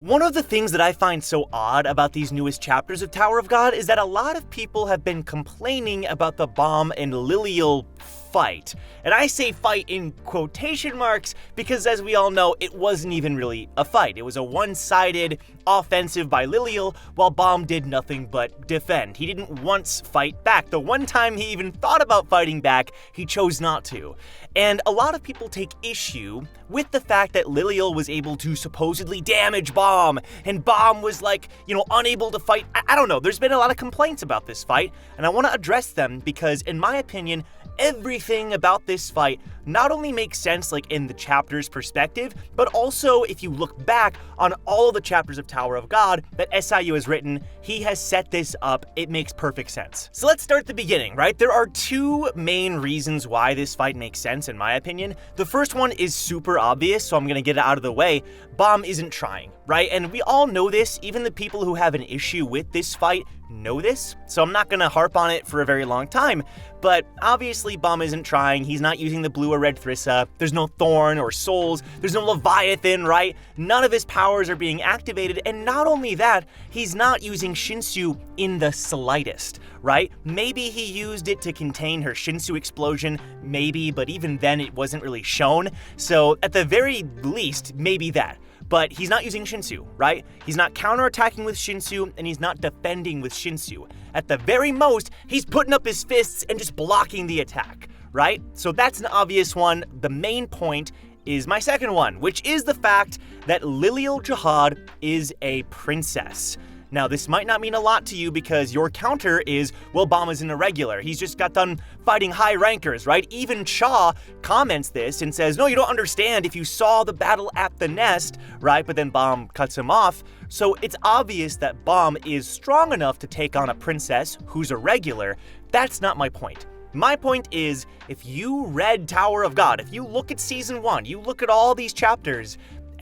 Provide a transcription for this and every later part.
One of the things that I find so odd about these newest chapters of Tower of God is that a lot of people have been complaining about the Bam and Lilial fight. And I say fight in quotation marks because, as we all know, it wasn't even really a fight. It was a one-sided offensive by Lilial, while Bam did nothing but defend. He didn't once fight back. The one time he even thought about fighting back, he chose not to. And a lot of people take issue with the fact that Lilial was able to supposedly damage Bam, and Bam was unable to fight. I don't know, there's been a lot of complaints about this fight, and I want to address them because, in my opinion, everything about this fight not only makes sense in the chapter's perspective, but also if you look back on all of the chapters of Tower of God that SIU has written, he has set this up, it makes perfect sense. So let's start at the beginning, right? There are two main reasons why this fight makes sense, in my opinion. The first one is super obvious, so I'm gonna get it out of the way. Bam isn't trying, right? And we all know this, even the people who have an issue with this fight know this, so I'm not gonna harp on it for a very long time, but obviously Bam isn't trying, he's not using the blue or red Thrissa, there's no Thorn or Souls, there's no Leviathan, right? None of his powers are being activated, and not only that, he's not using Shinsu in the slightest, right? Maybe he used it to contain her Shinsu explosion, maybe, but even then it wasn't really shown, so at the very least, maybe that. But he's not using Shinsu, right? He's not counterattacking with Shinsu, and he's not defending with Shinsu. At the very most, he's putting up his fists and just blocking the attack, right? So that's an obvious one. The main point is my second one, which is the fact that Lilial Jihad is a princess. Now, this might not mean a lot to you because your counter is, well, Bam is an irregular. He's just got done fighting high rankers, right? Even Cha comments this and says, no, you don't understand if you saw the battle at the nest, right? But then Bam cuts him off. So it's obvious that Bam is strong enough to take on a princess who's a regular. That's not my point. My point is, if you read Tower of God, if you look at Season 1, you look at all these chapters,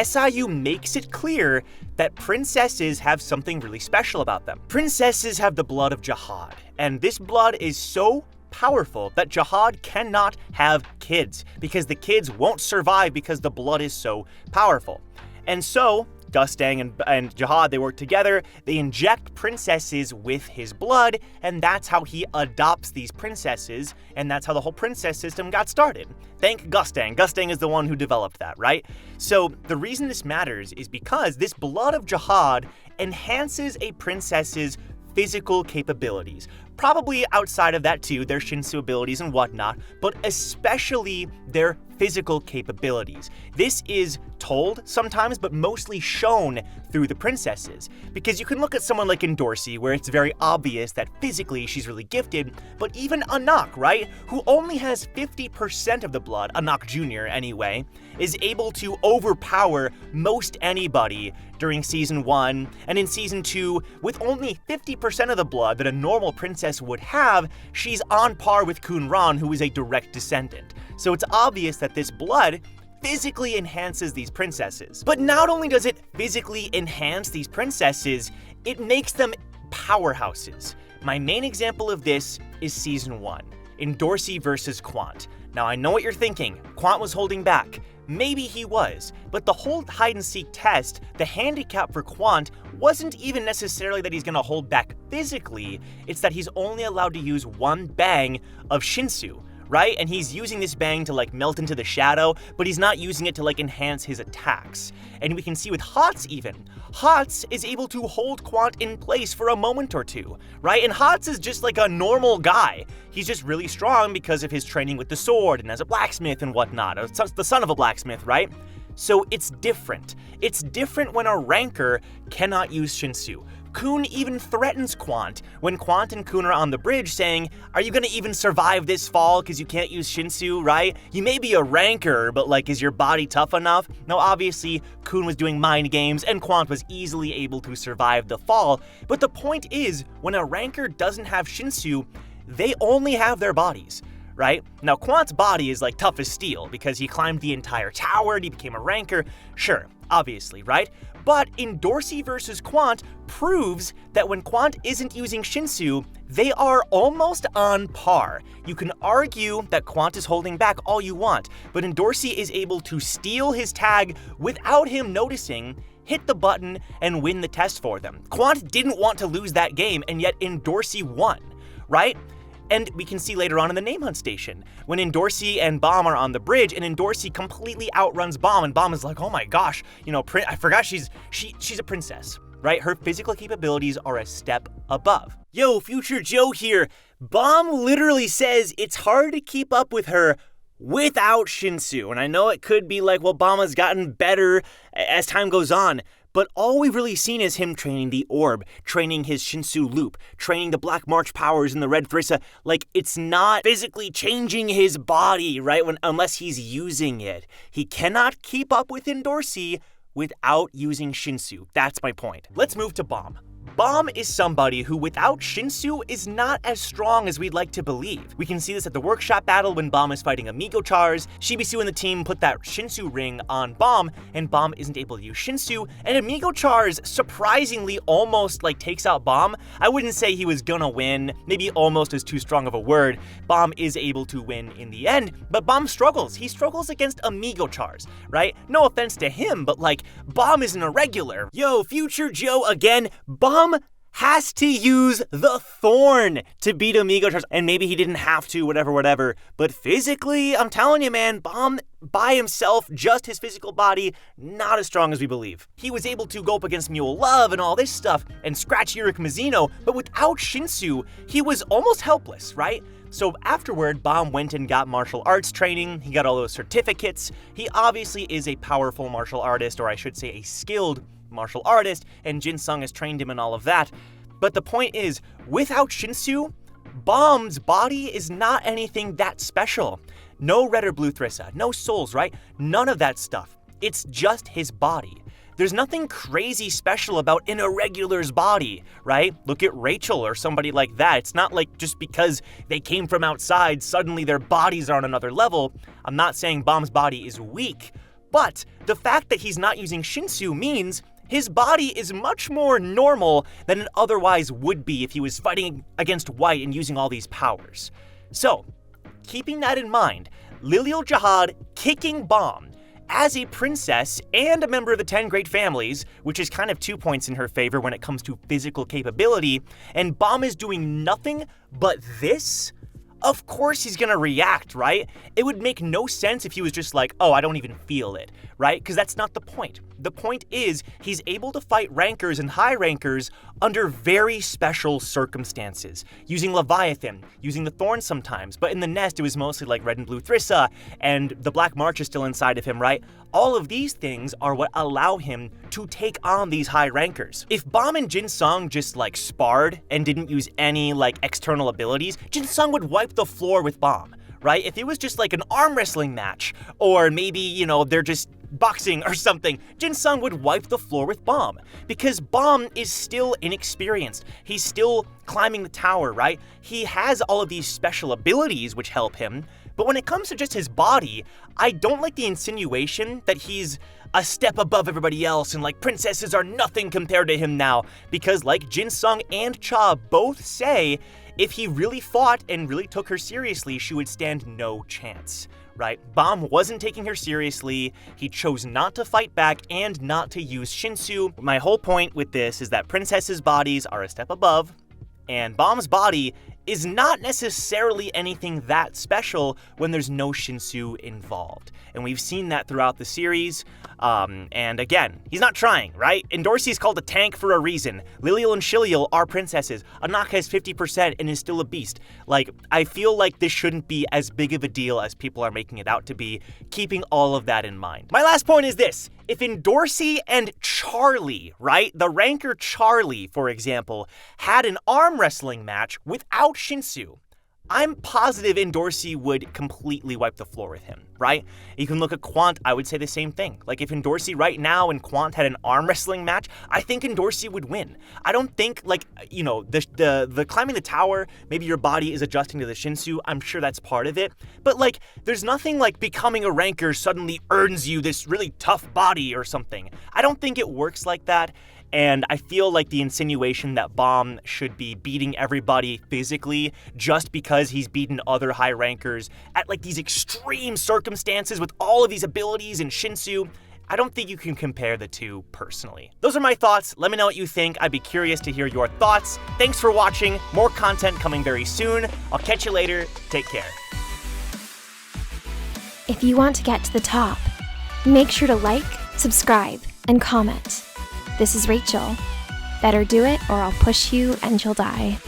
SIU makes it clear that princesses have something really special about them. Princesses have the blood of Jihad, and this blood is so powerful that Jihad cannot have kids, because the kids won't survive because the blood is so powerful. And so, Dustang and Jihad, they work together, they inject princesses with his blood, and that's how he adopts these princesses, and that's how the whole princess system got started. Thank Gustang. Gustang is the one who developed that, right? So the reason this matters is because this blood of Jihad enhances a princess's physical capabilities. Probably outside of that too, their Shinsu abilities and whatnot, but especially their physical capabilities. This is told sometimes, but mostly shown through the princesses. Because you can look at someone like Endorsi, where it's very obvious that physically she's really gifted, but even Anak, right, who only has 50% of the blood, Anak Jr. anyway, is able to overpower most anybody during Season 1, and in Season 2, with only 50% of the blood that a normal princess would have, she's on par with Kunran, who is a direct descendant. So it's obvious that this blood physically enhances these princesses. But not only does it physically enhance these princesses, it makes them powerhouses. My main example of this is Season 1, Endorsi versus Quant. Now I know what you're thinking, Quant was holding back. Maybe he was, but the whole hide-and-seek test, the handicap for Quant wasn't even necessarily that he's gonna hold back physically, it's that he's only allowed to use one bang of Shinsu, right? And he's using this bang to melt into the shadow, but he's not using it to enhance his attacks. And we can see with Hots even. Hots is able to hold Quant in place for a moment or two, right? And Hots is just a normal guy. He's just really strong because of his training with the sword and as a blacksmith and whatnot. The son of a blacksmith, right? So it's different. It's different when a ranker cannot use Shinsu. Kun even threatens Quant when Quant and Kun are on the bridge saying, are you gonna even survive this fall because you can't use Shinsu, right? You may be a ranker, but is your body tough enough? Now obviously, Kun was doing mind games and Quant was easily able to survive the fall, but the point is, when a ranker doesn't have Shinsu, they only have their bodies. Right? Now, Quant's body is tough as steel because he climbed the entire tower and he became a ranker. Sure, obviously, right? But Endorsi versus Quant proves that when Quant isn't using Shinsu, they are almost on par. You can argue that Quant is holding back all you want, but Endorsi is able to steal his tag without him noticing, hit the button and win the test for them. Quant didn't want to lose that game, and yet Endorsi won, right? And we can see later on in the Name Hunt station, when Endorsi and Bam are on the bridge, and Endorsi completely outruns Bam, and Bam is like, oh my gosh, I forgot she's a princess, right? Her physical capabilities are a step above. Yo, Future Joe here. Bam literally says it's hard to keep up with her without Shinsu. And I know it could be like, well, Bam has gotten better as time goes on. But all we've really seen is him training the orb, training his Shinsu loop, training the Black March powers and the Red Thrissa. Like, it's not physically changing his body, right? Unless he's using it. He cannot keep up with Endorsi without using Shinsu. That's my point. Let's move to Bam. Bam is somebody who, without Shinsu, is not as strong as we'd like to believe. We can see this at the workshop battle when Bam is fighting Amigo Chars. Shibisu and the team put that Shinsu ring on Bam, and Bam isn't able to use Shinsu, and Amigo Chars surprisingly almost takes out Bam. I wouldn't say he was gonna win, maybe almost is too strong of a word. Bam is able to win in the end, but Bam struggles. He struggles against Amigo Chars, right? No offense to him, but Bam is an irregular. Yo, Future Joe again. Bam has to use the Thorn to beat Amigo Chars, and maybe he didn't have to, whatever, but physically, I'm telling you, man, Bam by himself, just his physical body, not as strong as we believe. He was able to go up against Mule Love and all this stuff, and scratch Yurik Mizuno, but without Shinsu, he was almost helpless, right? So afterward, Bam went and got martial arts training, he got all those certificates. He obviously is a powerful martial artist, or I should say a skilled martial artist, and Jin Sung has trained him and all of that. But the point is, without Shinsu, Bam's body is not anything that special. No red or blue Thrissa, no souls, right? None of that stuff. It's just his body. There's nothing crazy special about an irregular's body, right? Look at Rachel or somebody like that. It's not like just because they came from outside, suddenly their bodies are on another level. I'm not saying Bam's body is weak, but the fact that he's not using Shinsu means his body is much more normal than it otherwise would be if he was fighting against White and using all these powers. So, keeping that in mind, Lilial Jihad kicking Bam as a princess and a member of the 10 Great Families, which is kind of 2 points in her favor when it comes to physical capability, and Bam is doing nothing but this? Of course he's gonna react, right? It would make no sense if he was just like, oh, I don't even feel it, right? Because that's not the point. The point is, he's able to fight rankers and high rankers under very special circumstances, using Leviathan, using the Thorn sometimes, but in the nest it was mostly like red and blue Thrissa, and the Black March is still inside of him, right? All of these things are what allow him to take on these high rankers. If Bam and Jin Sung just sparred and didn't use any external abilities, Jin Sung would wipe the floor with Bam, right? If it was just an arm wrestling match, or maybe, they're just boxing or something, Jin Sung would wipe the floor with Bam, because Bam is still inexperienced. He's still climbing the tower, right? He has all of these special abilities which help him, but when it comes to just his body, I don't like the insinuation that he's a step above everybody else and princesses are nothing compared to him now, because like Jin Sung and Cha both say, if he really fought and really took her seriously, she would stand no chance, right? Bam wasn't taking her seriously, he chose not to fight back and not to use Shinsu. My whole point with this is that princesses' bodies are a step above, and Bam's body is not necessarily anything that special when there's no Shinsu involved. And we've seen that throughout the series. And again, he's not trying, right? Endorsi is called a tank for a reason. Lilial and Shilial are princesses. Anaka has 50% and is still a beast. I feel like this shouldn't be as big of a deal as people are making it out to be, keeping all of that in mind. My last point is this. If Endorsi and Charlie, right, the ranker Charlie, for example, had an arm wrestling match without Shinsu, I'm positive Endorsi would completely wipe the floor with him, right? You can look at Quant, I would say the same thing. If Endorsi right now and Quant had an arm wrestling match, I think Endorsi would win. I don't think, the climbing the tower, maybe your body is adjusting to the Shinsu, I'm sure that's part of it. But, there's nothing like becoming a ranker suddenly earns you this really tough body or something. I don't think it works like that. And I feel like the insinuation that Bam should be beating everybody physically just because he's beaten other high rankers at these extreme circumstances with all of these abilities and Shinsu, I don't think you can compare the two personally. Those are my thoughts. Let me know what you think. I'd be curious to hear your thoughts. Thanks for watching. More content coming very soon. I'll catch you later. Take care. If you want to get to the top, make sure to like, subscribe, and comment. This is Rachel. Better do it or I'll push you and you'll die.